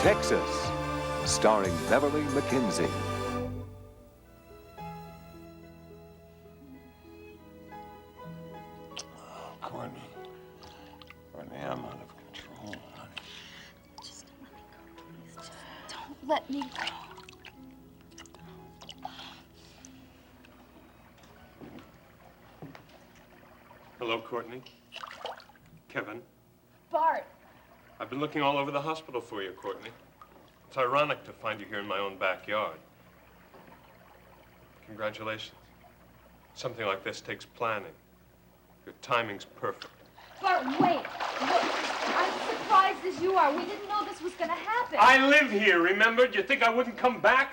Texas, starring Beverly McKenzie. Courtney, I'm out of control, honey. Just let me go, please. Just don't let me go. Hello, Courtney. Kevin. Bart. I've been looking all over the hospital for you, Courtney. It's ironic to find you here in my own backyard. Congratulations. Something like this takes planning. Your timing's perfect. Bart, wait. Look, I'm surprised as you are. We didn't know this was gonna happen. I live here, remember? Do you think I wouldn't come back?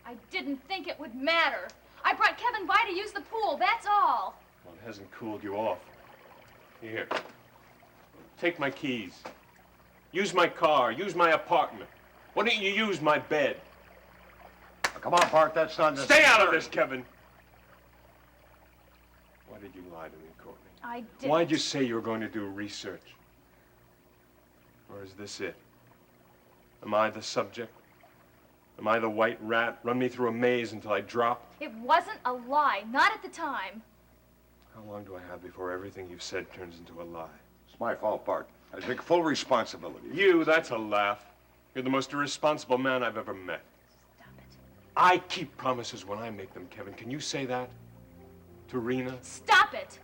I didn't think it would matter. I brought Kevin by to use the pool, that's all. Well, it hasn't cooled you off. Here. Take my keys. Use my car. Use my apartment. Why don't you use my bed? Now, come on, Bart, that's not Stay out of this, Kevin. Why did you lie to me, Courtney? I didn't. Why'd you say you were going to do research? Or is this it? Am I the subject? Am I the white rat? Run me through a maze until I drop? It wasn't a lie, not at the time. How long do I have before everything you've said turns into a lie? It's my fault, Bart. I take full responsibility. You, that's a laugh. You're the most irresponsible man I've ever met. Stop it. I keep promises when I make them, Kevin. Can you say that? To Rena? Stop it!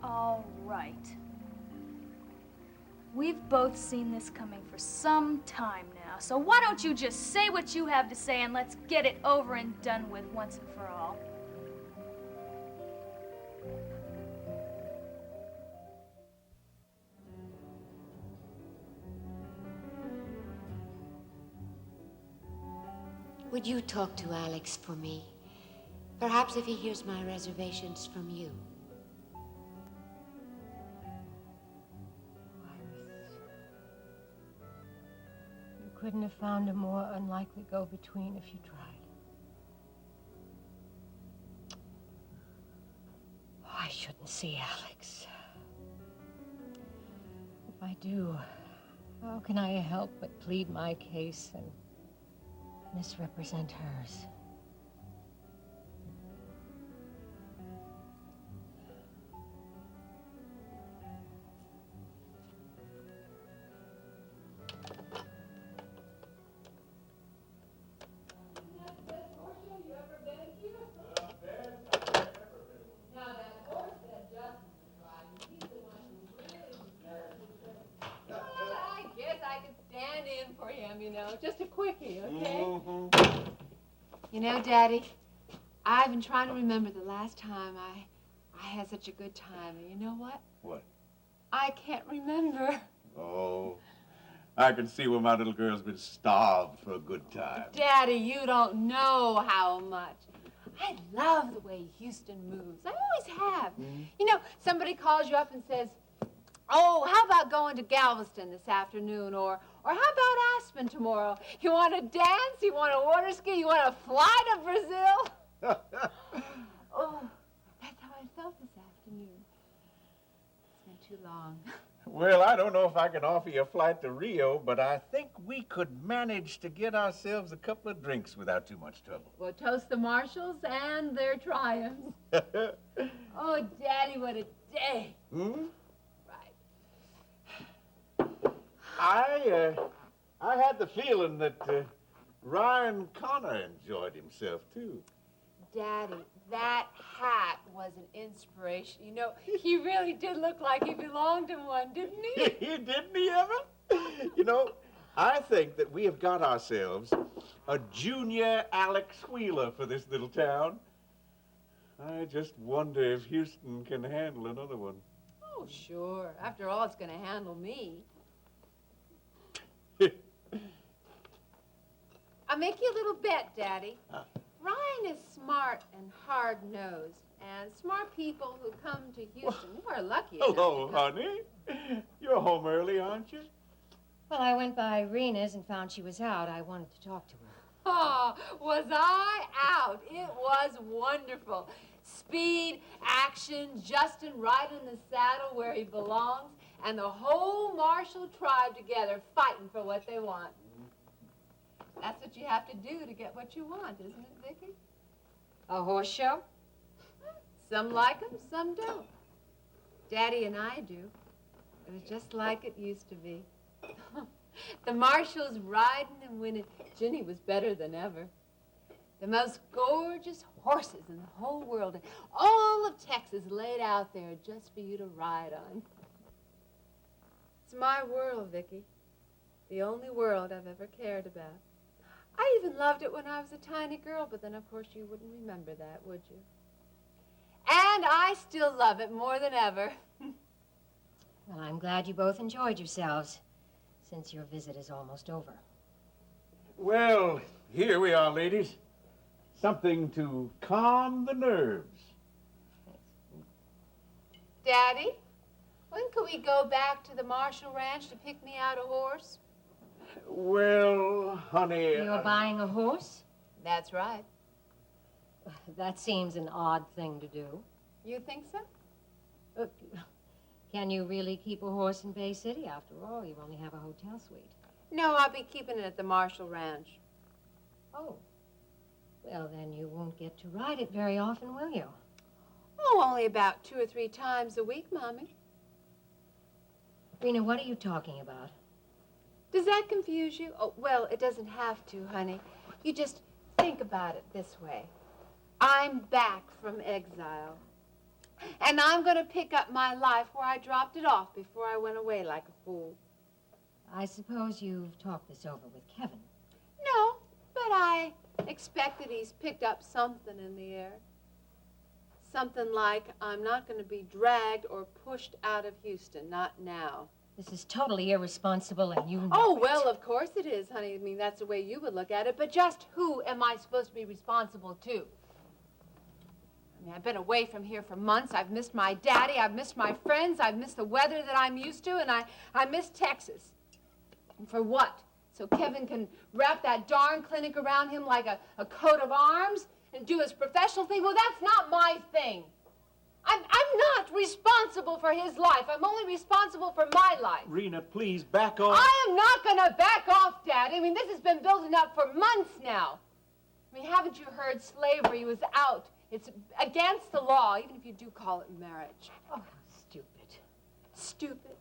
All right. We've both seen this coming for some time now, so why don't you just say what you have to say and let's get it over and done with once and for all. Would you talk to Alex for me? Perhaps if he hears my reservations from you. You couldn't have found a more unlikely go-between if you tried. Oh, I shouldn't see Alex. If I do, how can I help but plead my case and misrepresent hers? You know, just a quickie, okay? Mm-hmm. You know, Daddy, I've been trying to remember the last time I had such a good time. And you know what? What? I can't remember. Oh, I can see where my little girl's been starved for a good time. Daddy, you don't know how much. I love the way Houston moves. I always have. Mm-hmm. You know, somebody calls you up and says, oh, how about going to Galveston this afternoon? Or how about Aspen tomorrow? You want to dance? You want to water ski? You want to fly to Brazil? Oh, that's how I felt this afternoon. It's been too long. Well, I don't know if I can offer you a flight to Rio, but I think we could manage to get ourselves a couple of drinks without too much trouble. We'll toast the Marshalls and their triumphs. Oh, Daddy, what a day. Hmm? Right. I had the feeling that Ryan Connor enjoyed himself, too. Daddy, that hat was an inspiration. You know, he really did look like he belonged in one, didn't he? Didn't he ever? You know, I think that we have got ourselves a junior Alex Wheeler for this little town. I just wonder if Houston can handle another one. Oh, sure. After all, it's going to handle me. I'll make you a little bet, Daddy. Ryan is smart and hard-nosed, and smart people who come to Houston, who are lucky enough Hello, to come. honey. You're home early, aren't you? Well, I went by Rena's and found she was out. I wanted to talk to her. Oh, was I out? It was wonderful. Speed, action, Justin right in the saddle where he belongs, and the whole Marshall tribe together fighting for what they want. That's what you have to do to get what you want, isn't it, Vicky? A horse show? Some like them, some don't. Daddy and I do. It was just like it used to be. The Marshalls riding and winning. Ginny was better than ever. The most gorgeous horses in the whole world. And all of Texas laid out there just for you to ride on. It's my world, Vicky. The only world I've ever cared about. I even loved it when I was a tiny girl, but then, of course, you wouldn't remember that, would you? And I still love it more than ever. Well, I'm glad you both enjoyed yourselves, since your visit is almost over. Well, here we are, ladies. Something to calm the nerves. Daddy, when can we go back to the Marshall Ranch to pick me out a horse? Well, honey... You're buying a horse? That's right. That seems an odd thing to do. You think so? Can you really keep a horse in Bay City? After all, you only have a hotel suite. No, I'll be keeping it at the Marshall Ranch. Oh. Well, then you won't get to ride it very often, will you? Oh, only about 2 or 3 times a week, Mommy. Rena, what are you talking about? Does that confuse you? Oh, well, it doesn't have to, honey. You just think about it this way. I'm back from exile. And I'm going to pick up my life where I dropped it off before I went away like a fool. I suppose you've talked this over with Kevin. No, but I expect that he's picked up something in the air. Something like, I'm not going to be dragged or pushed out of Houston, not now. This is totally irresponsible, and you know Oh, it. well, of course it is, honey. I mean, that's the way you would look at it. But just who am I supposed to be responsible to? I mean, I've been away from here for months. I've missed my daddy. I've missed my friends. I've missed the weather that I'm used to. And I miss Texas. And for what? So Kevin can wrap that darn clinic around him like a coat of arms and do his professional thing? Well, that's not my thing. I'm not responsible for his life. I'm only responsible for my life. Rena, please back off. I am not going to back off, Daddy. I mean, this has been building up for months now. I mean, haven't you heard slavery was out? It's against the law, even if you do call it marriage. Oh, stupid. Stupid.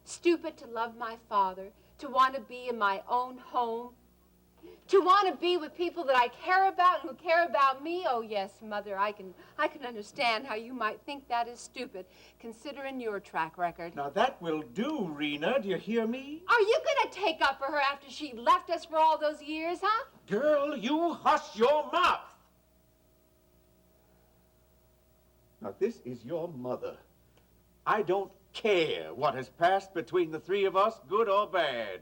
Stupid to love my father, to want to be in my own home, to want to be with people that I care about and who care about me. Oh, yes, Mother, I can understand how you might think that is stupid, considering your track record. Now, that will do, Rena. Do you hear me? Are you going to take up for her after she left us for all those years, huh? Girl, you hush your mouth. Now, this is your mother. I don't care what has passed between the three of us, good or bad.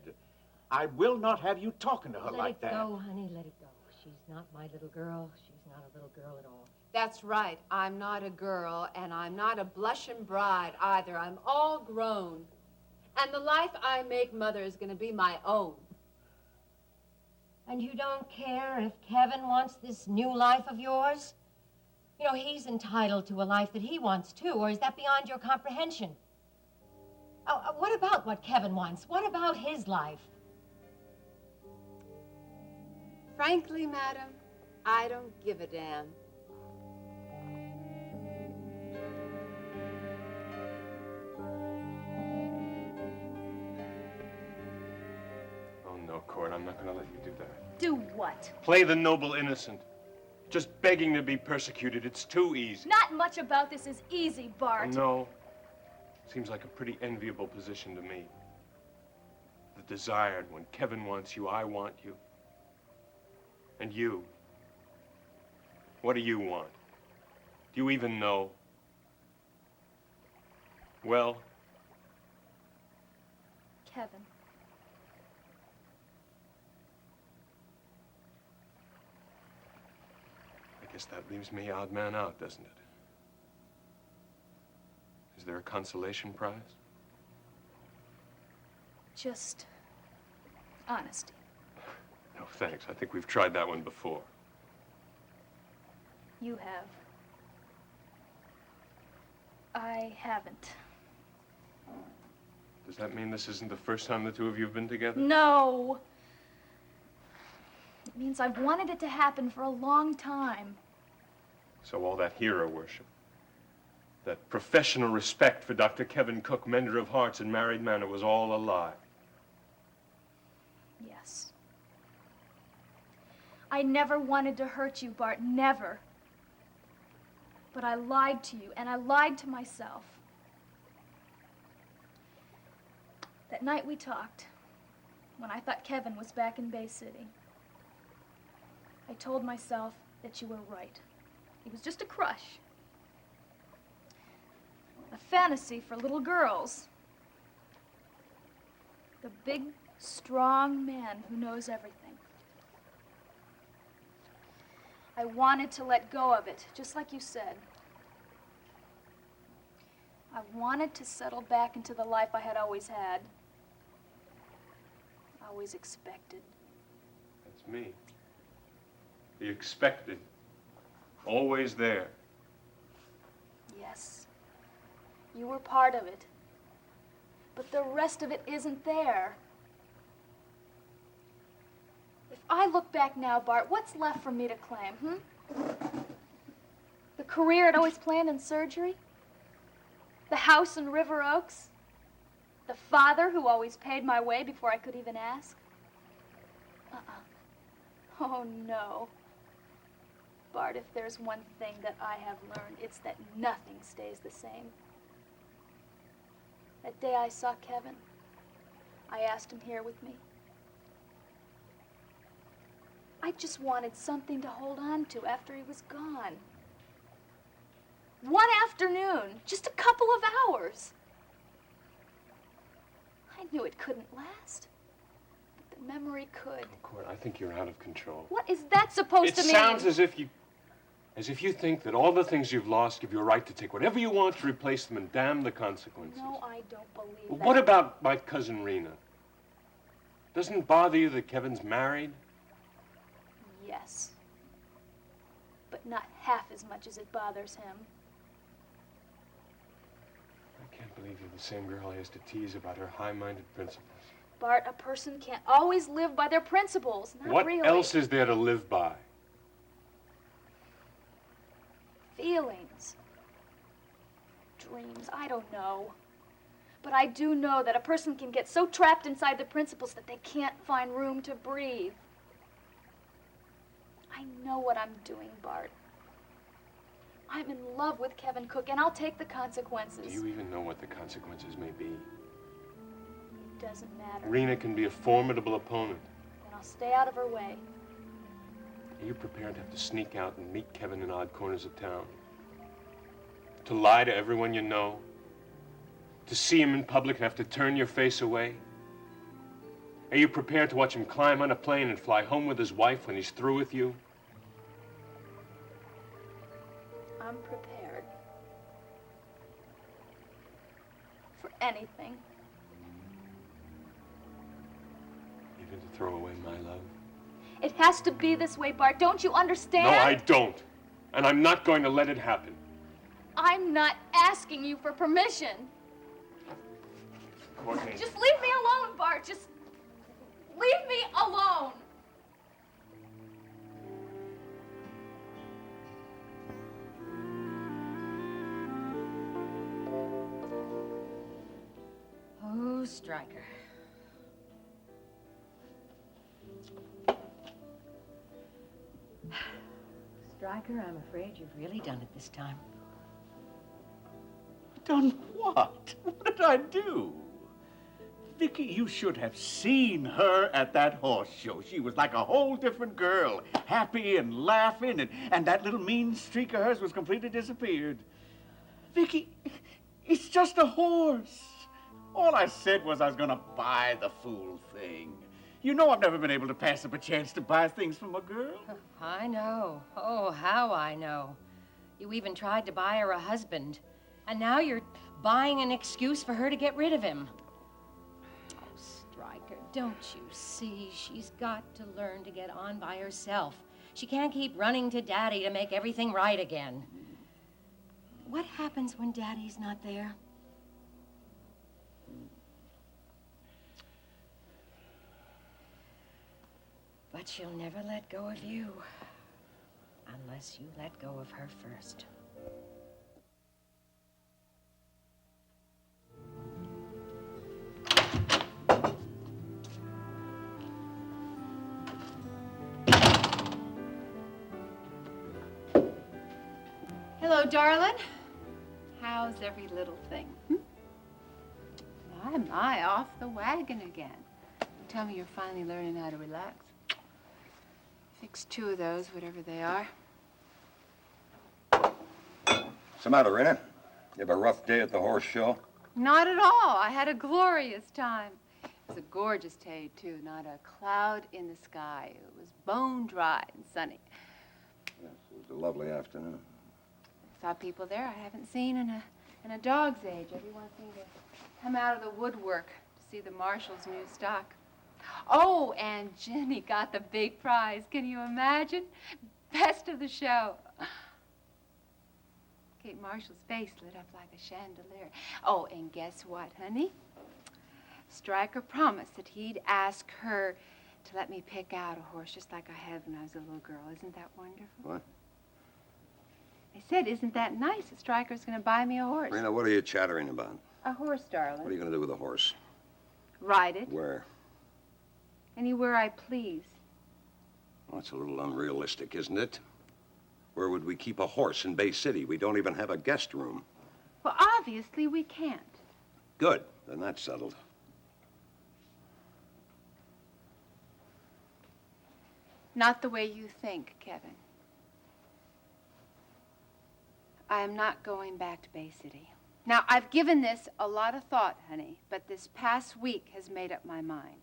I will not have you talking to her like that. Let it go, honey, let it go. She's not my little girl. She's not a little girl at all. That's right. I'm not a girl, and I'm not a blushing bride either. I'm all grown. And the life I make, Mother, is going to be my own. And you don't care if Kevin wants this new life of yours? You know, he's entitled to a life that he wants, too, or is that beyond your comprehension? What about what Kevin wants? What about his life? Frankly, Madam, I don't give a damn. Oh, no, Court, I'm not going to let you do that. Do what? Play the noble innocent. Just begging to be persecuted. It's too easy. Not much about this is easy, Bart. No. Seems like a pretty enviable position to me. The desired when Kevin wants you, I want you. And you. What do you want? Do you even know? Well, Kevin. I guess that leaves me odd man out, doesn't it? Is there a consolation prize? Just honesty. No, Oh, thanks. I think we've tried that one before. You have. I haven't. Does that mean this isn't the first time the two of you have been together? No. It means I've wanted it to happen for a long time. So all that hero worship, that professional respect for Dr. Kevin Cook, mender of hearts and married man, it was all a lie. Yes. I never wanted to hurt you, Bart, never. But I lied to you, and I lied to myself. That night we talked, when I thought Kevin was back in Bay City, I told myself that you were right. It was just a crush. A fantasy for little girls. The big, strong man who knows everything. I wanted to let go of it, just like you said. I wanted to settle back into the life I had always had. Always expected. That's me. The expected. Always there. Yes. You were part of it. But the rest of it isn't there. If I look back now, Bart, what's left for me to claim, The career I'd always planned in surgery? The house in River Oaks? The father who always paid my way before I could even ask? Oh, no. Bart, if there's one thing that I have learned, it's that nothing stays the same. That day I saw Kevin, I asked him here with me. I just wanted something to hold on to after he was gone. One afternoon, just a couple of hours. I knew it couldn't last, but the memory could. Oh, Court, I think you're out of control. What is that supposed to mean? It sounds as if you think that all the things you've lost give you a right to take whatever you want to replace them and damn the consequences. No, I don't believe Well, that. what about my cousin Rena? Doesn't it bother you that Kevin's married? Yes. But not half as much as it bothers him. I can't believe you're the same girl I used to tease about her high-minded principles. Bart, a person can't always live by their principles. Not What really. else is there to live by? Feelings. Dreams. I don't know. But I do know that a person can get so trapped inside the principles that they can't find room to breathe. I know what I'm doing, Bart. I'm in love with Kevin Cook, and I'll take the consequences. Do you even know what the consequences may be? It doesn't matter. Rena can be a formidable opponent. And I'll stay out of her way. Are you prepared to have to sneak out and meet Kevin in odd corners of town? To lie to everyone you know? To see him in public and have to turn your face away? Are you prepared to watch him climb on a plane and fly home with his wife when he's through with you? I'm prepared. For anything. Even to throw away my love? It has to be this way, Bart. Don't you understand? No, I don't. And I'm not going to let it happen. I'm not asking you for permission. Courtney. Just leave me alone, Bart. Just leave me alone. Oh, Stryker. Stryker, I'm afraid you've really done it this time. Done what? What did I do? Vicky, you should have seen her at that horse show. She was like a whole different girl, happy and laughing, and that little mean streak of hers was completely disappeared. Vicky, it's just a horse. All I said was I was gonna buy the fool thing. You know I've never been able to pass up a chance to buy things from a girl. I know. Oh, how I know. You even tried to buy her a husband. And now you're buying an excuse for her to get rid of him. Oh, Stryker, Don't you see? She's got to learn to get on by herself. She can't keep running to Daddy to make everything right again. What happens when Daddy's not there? But she'll never let go of you unless you let go of her first. Hello, Darlin. How's every little thing? My, off the wagon again. Tell me you're finally learning how to relax. Fix 2 of those, whatever they are. What's the matter, Rena? You have a rough day at the horse show? Not at all. I had a glorious time. It was a gorgeous day, too. Not a cloud in the sky. It was bone dry and sunny. Yes, it was a lovely afternoon. Saw people there I haven't seen in a dog's age. Everyone seemed to come out of the woodwork to see the marshal's new stock. Oh, and Jenny got the big prize. Can you imagine? Best of the show. Kate Marshall's face lit up like a chandelier. Oh, and guess what, honey? Stryker promised that he'd ask her to let me pick out a horse just like I had when I was a little girl. Isn't that wonderful? What? I said, isn't that nice that Stryker's going to buy me a horse? Rena, what are you chattering about? A horse, darling. What are you going to do with a horse? Ride it. Where? Anywhere I please. Well, that's a little unrealistic, isn't it? Where would we keep a horse in Bay City? We don't even have a guest room. Well, obviously we can't. Good. Then that's settled. Not the way you think, Kevin. I am not going back to Bay City. Now, I've given this a lot of thought, honey, but this past week has made up my mind.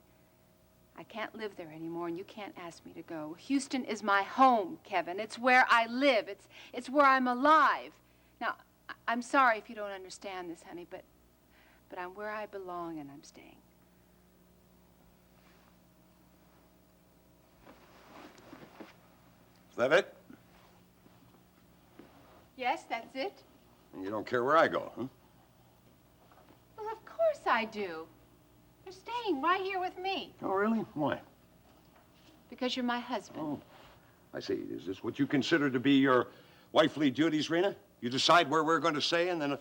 I can't live there anymore, and you can't ask me to go. Houston is my home, Kevin. It's where I live. It's where I'm alive. Now, I'm sorry if you don't understand this, honey, but I'm where I belong, and I'm staying. Is that it? Yes, that's it. And you don't care where I go, huh? Well, of course I do. You're staying right here with me. Oh, really? Why? Because you're my husband. Oh, I see. Is this what you consider to be your wifely duties, Rena? You decide where we're going to stay, and then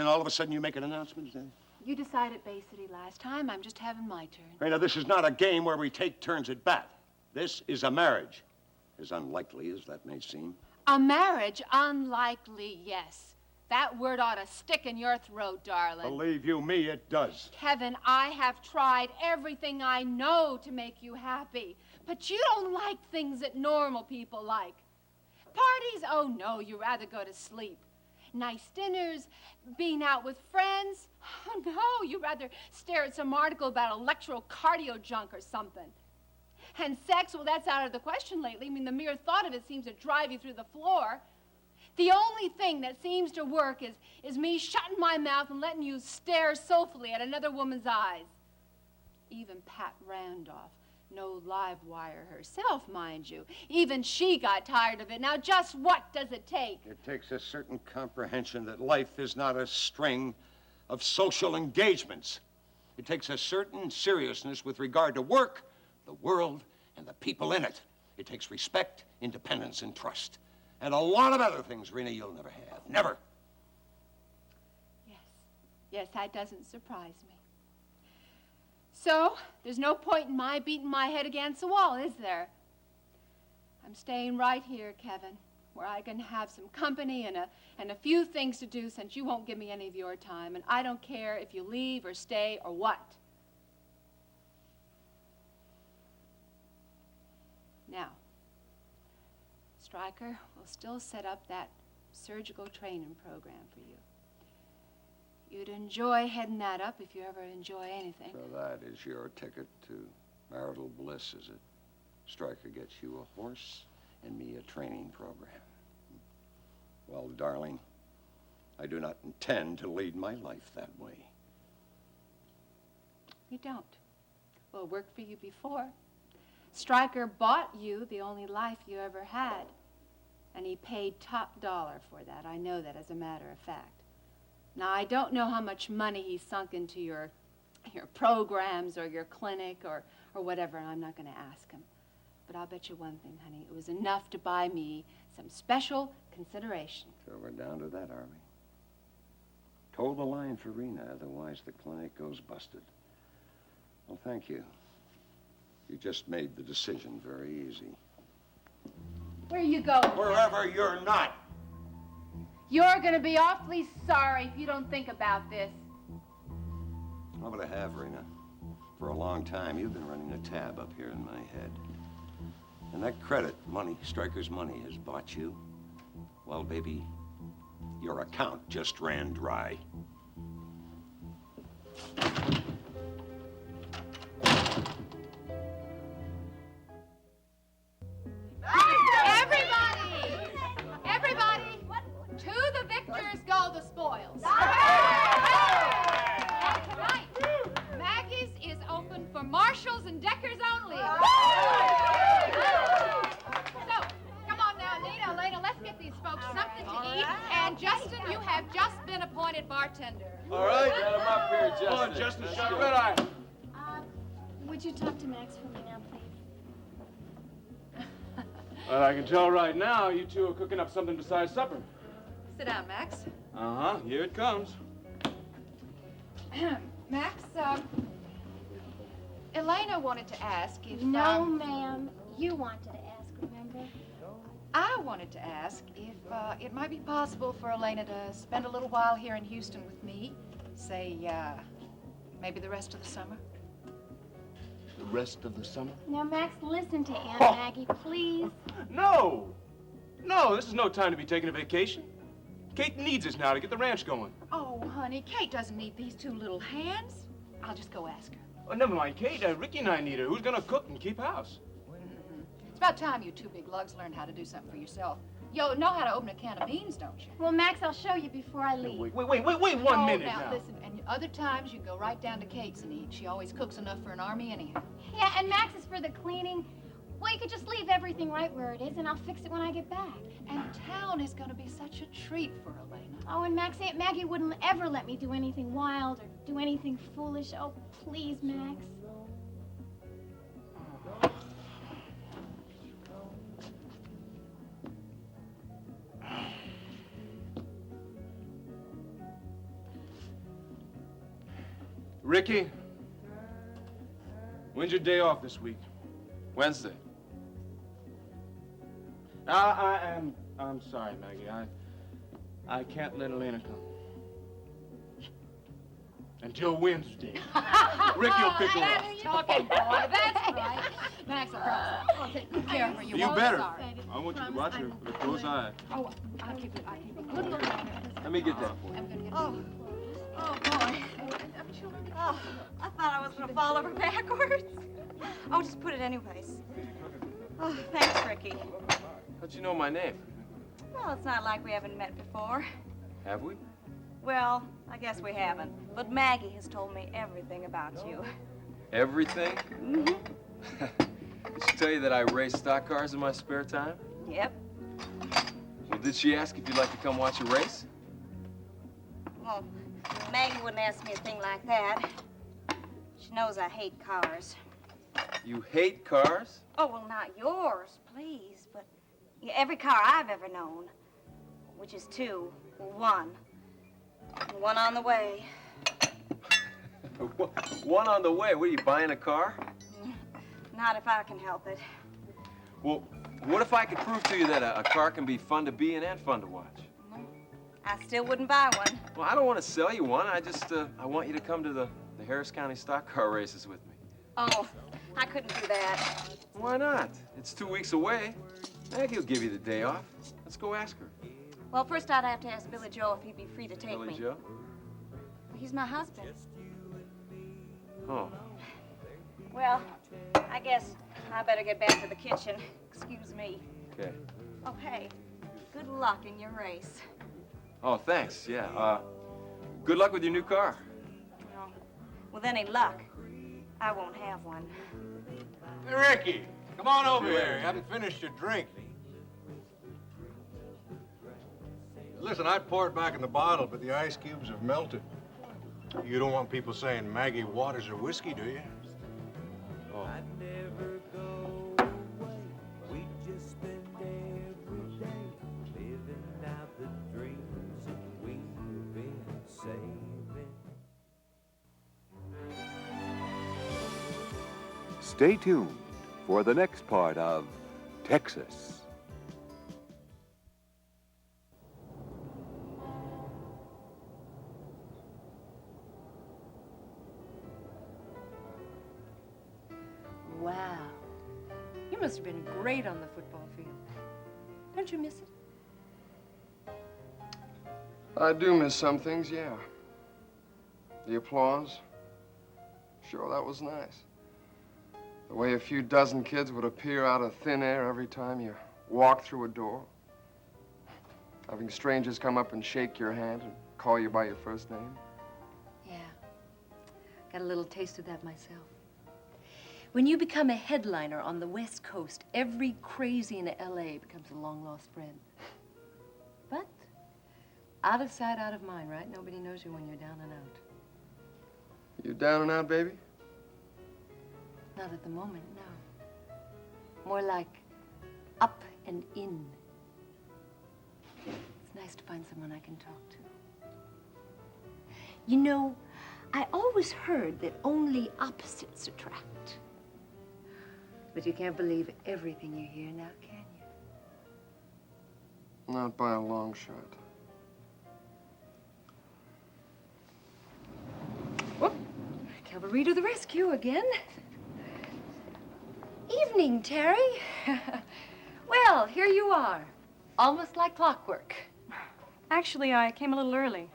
all of a sudden you make an announcement? You decided Bay City last time. I'm just having my turn. Rena, this is not a game where we take turns at bat. This is a marriage, as unlikely as that may seem. A marriage? Unlikely, yes. That word ought to stick in your throat, darling. Believe you me, it does. Kevin, I have tried everything I know to make you happy. But you don't like things that normal people like. Parties? Oh, no, you rather go to sleep. Nice dinners, being out with friends? Oh, no, you rather stare at some article about electrocardio junk or something. And sex, well, that's out of the question lately. I mean, the mere thought of it seems to drive you through the floor. The only thing that seems to work is me shutting my mouth and letting you stare soulfully at another woman's eyes. Even Pat Randolph, no live wire herself, mind you. Even she got tired of it. Now, just what does it take? It takes a certain comprehension that life is not a string of social engagements. It takes a certain seriousness with regard to work, the world, and the people in it. It takes respect, independence, and trust. And a lot of other things, Rena, you'll never have. Never. Yes. Yes, that doesn't surprise me. So, there's no point in my beating my head against the wall, is there? I'm staying right here, Kevin, where I can have some company and a few things to do since you won't give me any of your time. And I don't care if you leave or stay or what. Now, Stryker will still set up that surgical training program for you. You'd enjoy heading that up if you ever enjoy anything. So that is your ticket to marital bliss, is it? Stryker gets you a horse and me a training program. Well, darling, I do not intend to lead my life that way. You don't? Well, who worked for you before. Stryker bought you the only life you ever had. And he paid top dollar for that. I know that as a matter of fact. Now, I don't know how much money he sunk into your programs or your clinic or whatever, and I'm not going to ask him. But I'll bet you one thing, honey. It was enough to buy me some special consideration. So we're down to that, are we? Told the line for Rena, otherwise the clinic goes busted. Well, thank you. You just made the decision very easy. Where are you going? Wherever you're not. You're going to be awfully sorry if you don't think about this. How about I have, Rena? For a long time, you've been running a tab up here in my head. And that credit money, Stryker's money, has bought you. Well, baby, your account just ran dry. Everybody, to the victors go the spoils. Tonight, Maggies is open for marshals and deckers only. So, come on now, Nina, Elena, let's get these folks something to eat. And Justin, you have just been appointed bartender. All right, get him up here, Justin. Come on, Justin, shut your red eye. Would you talk to Max for me now, please? Well, I can tell right now you two are cooking up something besides supper. Sit down, Max. Uh-huh, here it comes. Max, Elena wanted to ask if... No, ma'am. You wanted to ask, remember? I wanted to ask if it might be possible for Elena to spend a little while here in Houston with me. Say, maybe the rest of the summer. The rest of the summer? Now, Max, listen to Aunt Maggie, please. No! No, this is no time to be taking a vacation. Kate needs us now to get the ranch going. Oh, honey, Kate doesn't need these two little hands. I'll just go ask her. Oh, never mind, Kate. Ricky and I need her. Who's gonna cook and keep house? It's about time you two big lugs learned how to do something for yourself. You know how to open a can of beans, don't you? Well, Max, I'll show you before I leave. Wait 1 minute now. now. Listen, and other times you go right down to Kate's and eat. She always cooks enough for an army anyhow. Yeah, and Max is for the cleaning. Well, you could just leave everything right where it is, and I'll fix it when I get back. And town is going to be such a treat for Elena. Oh, and Max, Aunt Maggie wouldn't ever let me do anything wild or do anything foolish. Oh, please, Max. Ricky, when's your day off this week? Wednesday. I'm sorry, Maggie. I can't let Elena come. Until Wednesday. Ricky will pick her up. That's talking, boy. That's right. Max, I promise I'll take good care of her. You You won't better. be sorry. I want you to watch her with a close eye. Oh, I'll keep it. Good look at her. Let me get that for you. I'm going to get Oh, boy. Oh, I thought I was going to fall over backwards. Oh, just put it anyways. Oh, thanks, Ricky. How'd you know my name? Well, it's not like we haven't met before. Have we? Well, I guess we haven't. But Maggie has told me everything about you. Everything? Mm-hmm. Did she tell you that I race stock cars in my spare time? Yep. Well, did she ask if you'd like to come watch a race? Well, Maggie wouldn't ask me a thing like that. She knows I hate cars. You hate cars? Oh, well, not yours, please, but yeah, every car I've ever known, which is two, one. One on the way. One on the way. What, are you buying a car? Not if I can help it. Well, what if I could prove to you that a car can be fun to be in and fun to watch? I still wouldn't buy one. Well, I don't want to sell you one. I just, I want you to come to the Harris County stock car races with me. Oh, I couldn't do that. Why not? It's 2 weeks away. Maggie will give you the day off. Let's go ask her. Well, first I'd have to ask Billy Joe if he'd be free to take Billy me. Joe? He's my husband. Oh. Well, I guess I better get back to the kitchen. Excuse me. Okay. Oh, hey, good luck in your race. Oh, thanks. Yeah. Good luck with your new car. Oh, with any luck. I won't have one. Hey, Ricky, come on over here. You haven't finished your drink. Listen, I poured back in the bottle, but the ice cubes have melted. You don't want people saying Maggie waters are whiskey, do you? Oh. Stay tuned for the next part of Texas. Wow. You must have been great on the football field. Don't you miss it? I do miss some things, yeah. The applause. Sure, that was nice. The way a few dozen kids would appear out of thin air every time you walked through a door. Having strangers come up and shake your hand and call you by your first name. Yeah. Got a little taste of that myself. When you become a headliner on the West Coast, every crazy in L.A. becomes a long-lost friend. But out of sight, out of mind, right? Nobody knows you when you're down and out. You down and out, baby? Not at the moment, no. More like up and in. It's nice to find someone I can talk to. You know, I always heard that only opposites attract. But you can't believe everything you hear now, can you? Not by a long shot. Whoop. Cavalry to the rescue again. Evening, Terry. Well, here you are. Almost like clockwork. Actually, I came a little early,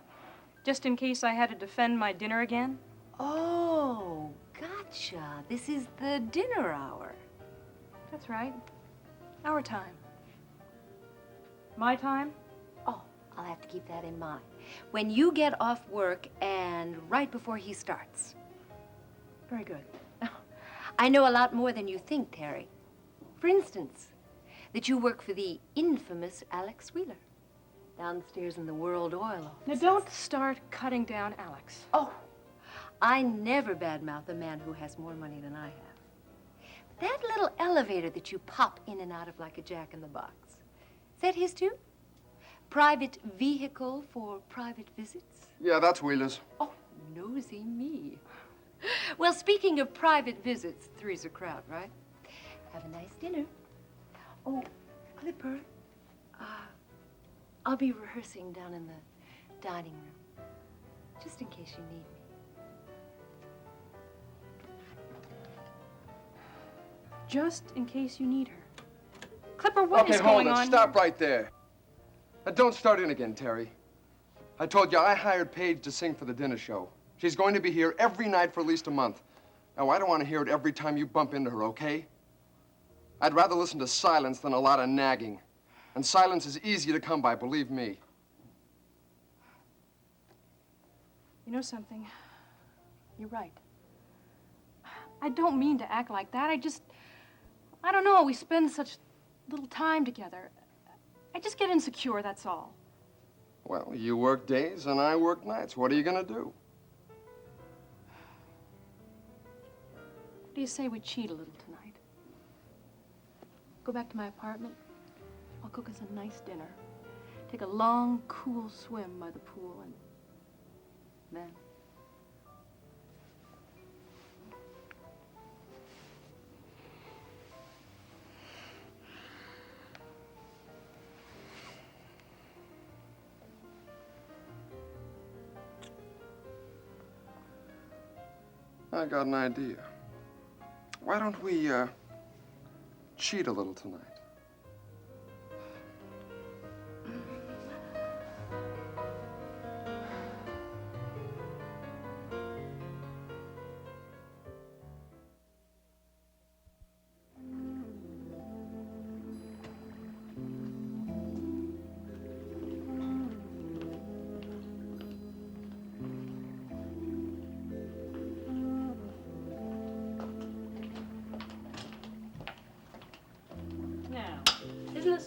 just in case I had to defend my dinner again. Oh, gotcha. This is the dinner hour. That's right. Our time. My time? Oh, I'll have to keep that in mind. When you get off work and right before he starts. Very good. I know a lot more than you think, Terry. For instance, that you work for the infamous Alex Wheeler, downstairs in the World Oil office. Now, don't start cutting down Alex. Oh, I never badmouth a man who has more money than I have. That little elevator that you pop in and out of like a jack-in-the-box, is that his too? Private vehicle for private visits? Yeah, that's Wheeler's. Oh, nosy me. Well, speaking of private visits, three's a crowd, right? Have a nice dinner. Oh, Clipper, I'll be rehearsing down in the dining room, just in case you need me. Just in case you need her. Clipper, what is Okay, going hold it. on? Stop right there. Don't start in again, Terry. I told you I hired Paige to sing for the dinner show. She's going to be here every night for at least a month. Now, I don't want to hear it every time you bump into her, okay? I'd rather listen to silence than a lot of nagging. And silence is easy to come by, believe me. You know something? You're right. I don't mean to act like that. I don't know, we spend such little time together. I just get insecure, that's all. Well, you work days and I work nights. What are you gonna do? What do you say we cheat a little tonight? Go back to my apartment. I'll cook us a nice dinner. Take a long, cool swim by the pool, and then... I got an idea. Why don't we, cheat a little tonight?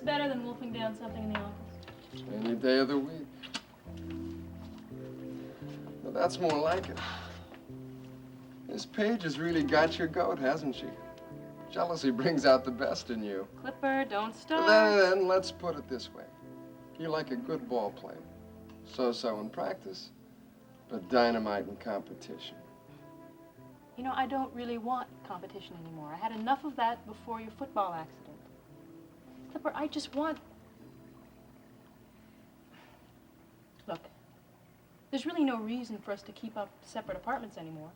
better than wolfing down something in the office? Any day of the week. But that's more like it. Miss Page has really got your goat, hasn't she? Jealousy brings out the best in you. Clipper, don't start. Then let's put it this way. You're like a good ball player. So-so in practice, but dynamite in competition. You know, I don't really want competition anymore. I had enough of that before your football accident. Clipper, I just want... Look, there's really no reason for us to keep up separate apartments anymore.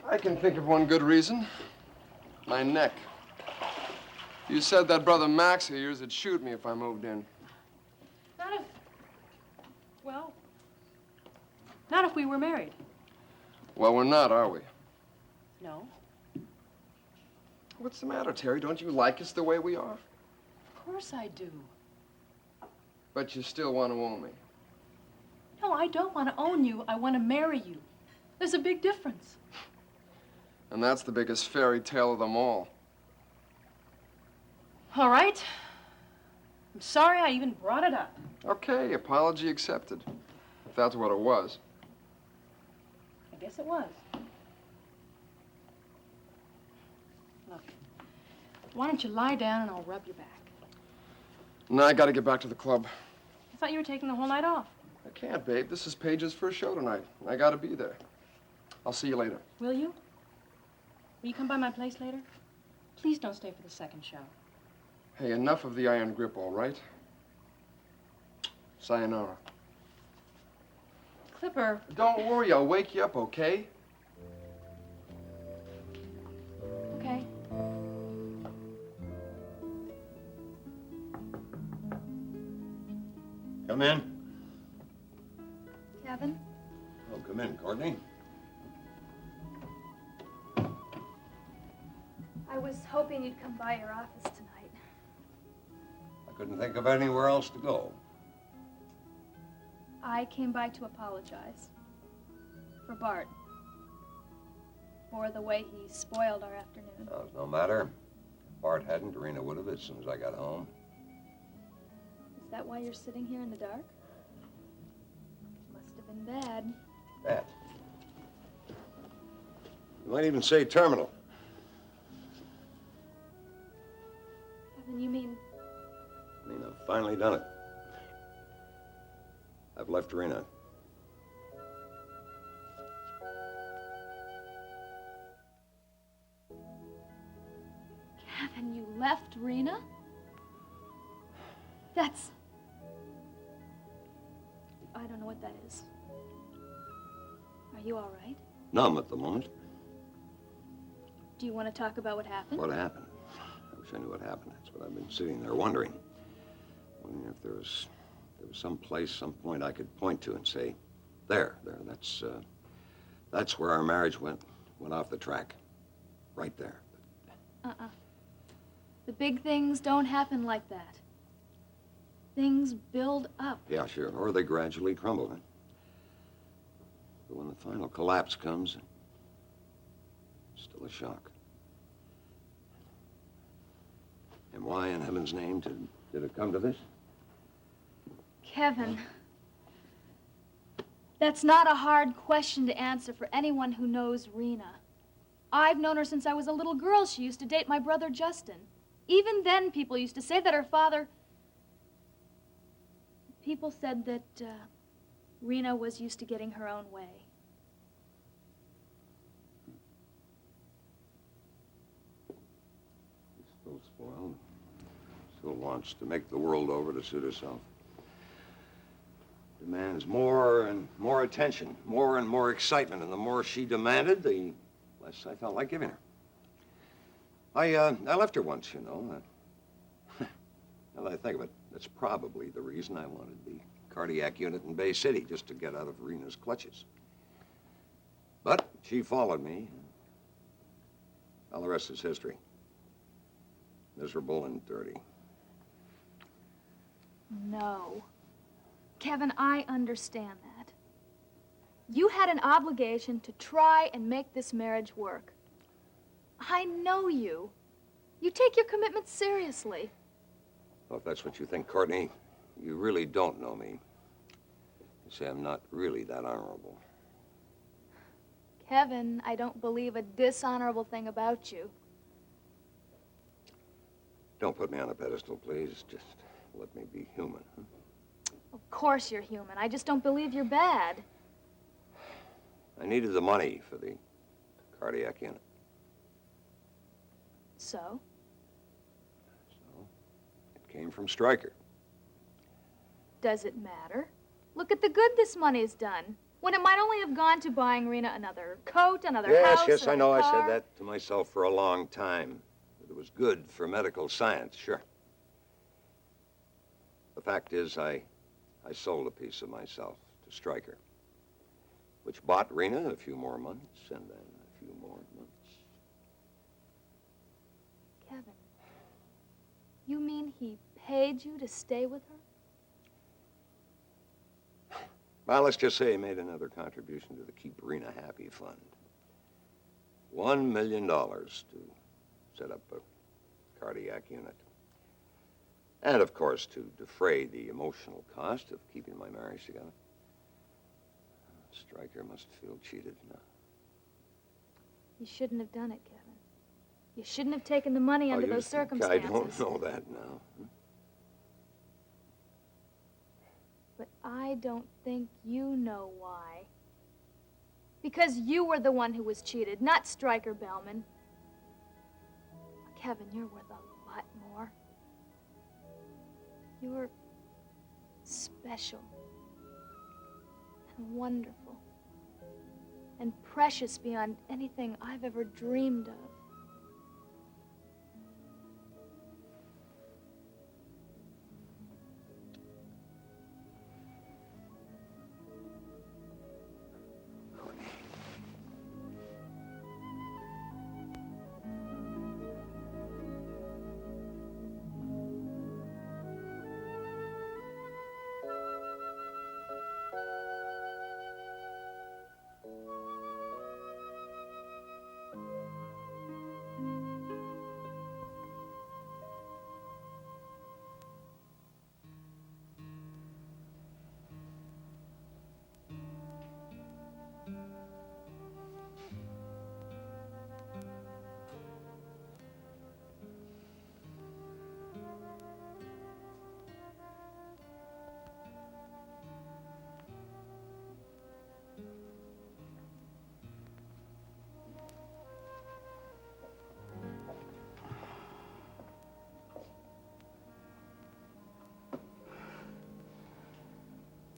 I can think of one good reason. My neck. You said that brother Max of yours would shoot me if I moved in. Not if... Well... Not if we were married. Well, we're not, are we? No. What's the matter, Terry? Don't you like us the way we are? Of course I do. But you still want to own me. No, I don't want to own you. I want to marry you. There's a big difference. And that's the biggest fairy tale of them all. All right. I'm sorry I even brought it up. Okay, apology accepted. If that's what it was. I guess it was. Look, why don't you lie down and I'll rub your back? No, I gotta get back to the club. I thought you were taking the whole night off. I can't, babe. This is Paige's first show tonight. I gotta be there. I'll see you later. Will you? Will you come by my place later? Please don't stay for the second show. Hey, enough of the iron grip, all right? Sayonara. Clipper. Don't worry, I'll wake you up, okay? Okay. Come in. Kevin? Oh, come in, Courtney. I was hoping you'd come by your office tonight. I couldn't think of anywhere else to go. I came by to apologize. For Bart. For the way he spoiled our afternoon. Oh, no matter. Bart hadn't, Rena would have as soon as I got home. Is that why you're sitting here in the dark? Must have been bad. Bad. You might even say terminal. Kevin, you mean... I mean, I've finally done it. I've left Rena. Kevin, you left Rena? That's... I don't know what that is. Are you all right? Numb at the moment. Do you want to talk about what happened? What happened? I wish I knew what happened. That's what I've been sitting there wondering. Wondering if there was some place, some point I could point to and say, there, that's where our marriage went off the track. Right there. The big things don't happen like that. Things build up. Yeah, sure. Or they gradually crumble. Huh? But when the final collapse comes, it's still a shock. And why in heaven's name did it come to this? Kevin, that's not a hard question to answer for anyone who knows Rena. I've known her since I was a little girl. She used to date my brother Justin. Even then, people used to say that her father... People said that Rena was used to getting her own way. Still spoiled. Still wants to make the world over to suit herself. Demands more and more attention, more and more excitement, and the more she demanded, the less I felt like giving her. I left her once, you know. Now that I think of it, that's probably the reason I wanted the cardiac unit in Bay City, just to get out of Rena's clutches. But she followed me. All the rest is history. Miserable and dirty. No. Kevin, I understand that. You had an obligation to try and make this marriage work. I know you. You take your commitments seriously. Well, if that's what you think, Courtney, you really don't know me. You see, I'm not really that honorable. Kevin, I don't believe a dishonorable thing about you. Don't put me on a pedestal, please. Just let me be human. Huh? Of course you're human. I just don't believe you're bad. I needed the money for the cardiac unit. So? It came from Stryker. Does it matter? Look at the good this money's done. When it might only have gone to buying Rena another coat, another house, Yes, I know. I car. said that to myself for a long time. That it was good for medical science, sure. The fact is, I sold a piece of myself to Stryker, which bought Rena a few more months, and then a few more months. Kevin, you mean he paid you to stay with her? Well, let's just say he made another contribution to the Keep Rena Happy Fund. $1 million to set up a cardiac unit. And, of course, to defray the emotional cost of keeping my marriage together. Stryker must feel cheated now. You shouldn't have done it, Kevin. You shouldn't have taken the money under those circumstances. I don't know that now. But I don't think you know why. Because you were the one who was cheated, not Stryker Bellman. Kevin, you're worth a lot more. You're special and wonderful and precious beyond anything I've ever dreamed of.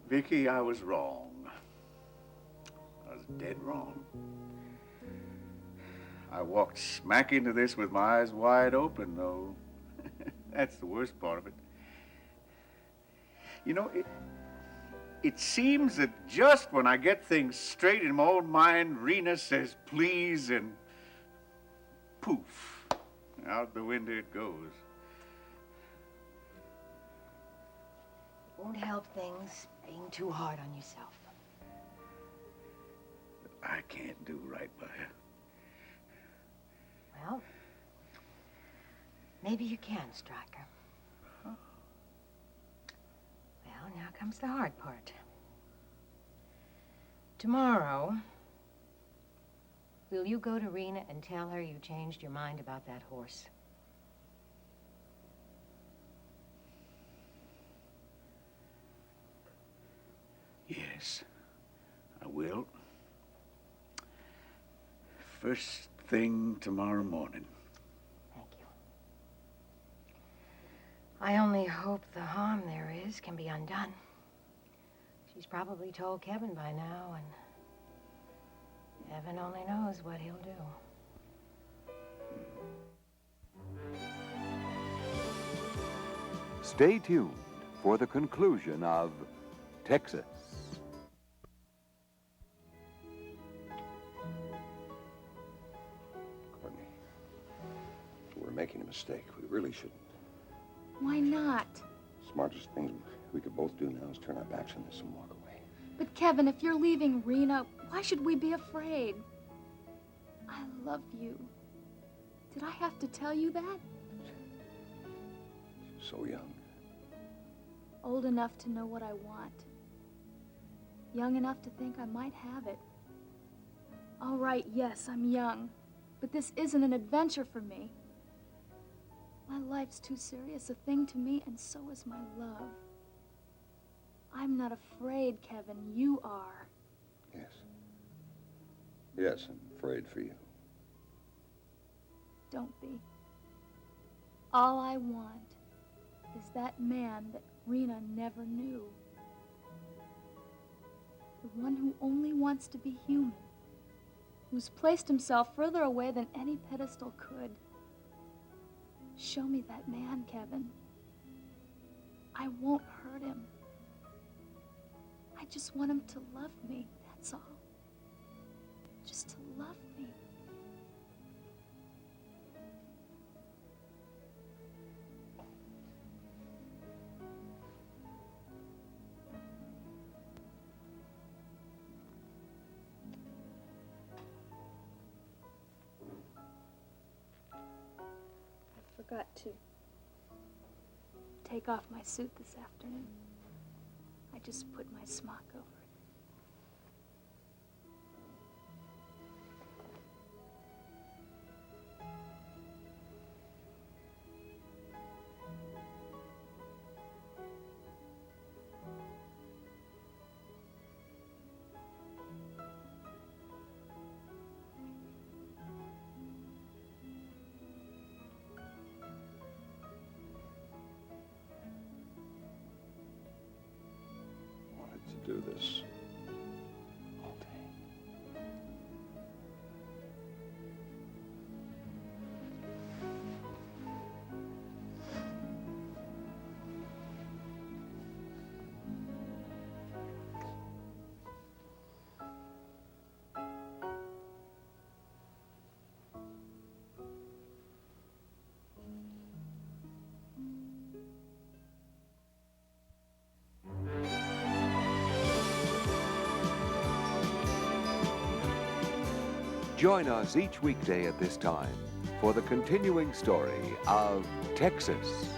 Vicky, I was wrong. I was dead wrong. I walked smack into this with my eyes wide open, though. That's the worst part of it. You know, it seems that just when I get things straight in my own mind, Rena says please, and poof, out the window it goes. Won't help things being too hard on yourself. I can't do right by her. Well, maybe you can, Stryker. Huh? Well, now comes the hard part. Tomorrow, will you go to Rena and tell her you changed your mind about that horse? Yes, I will. First thing tomorrow morning. Thank you. I only hope the harm there is can be undone. She's probably told Kevin by now, and heaven only knows what he'll do. Stay tuned for the conclusion of Texas. Courtney, we're making a mistake. We really shouldn't. Why not? Smartest thing we could both do now is turn our backs on this and walk away. But Kevin, if you're leaving Rena, why should we be afraid? I love you. Did I have to tell you that? So young. Old enough to know what I want. Young enough to think I might have it. All right, yes, I'm young. But this isn't an adventure for me. My life's too serious a thing to me, and so is my love. I'm not afraid, Kevin. You are. Yes. Yes, I'm afraid for you. Don't be. All I want is that man that Rena never knew. The one who only wants to be human. Who's placed himself further away than any pedestal could. Show me that man, Kevin. I won't hurt him. I just want him to love me, that's all. Just to love me. I forgot to take off my suit this afternoon. I just put my smock over it. To do this all day. Join us each weekday at this time for the continuing story of Texas.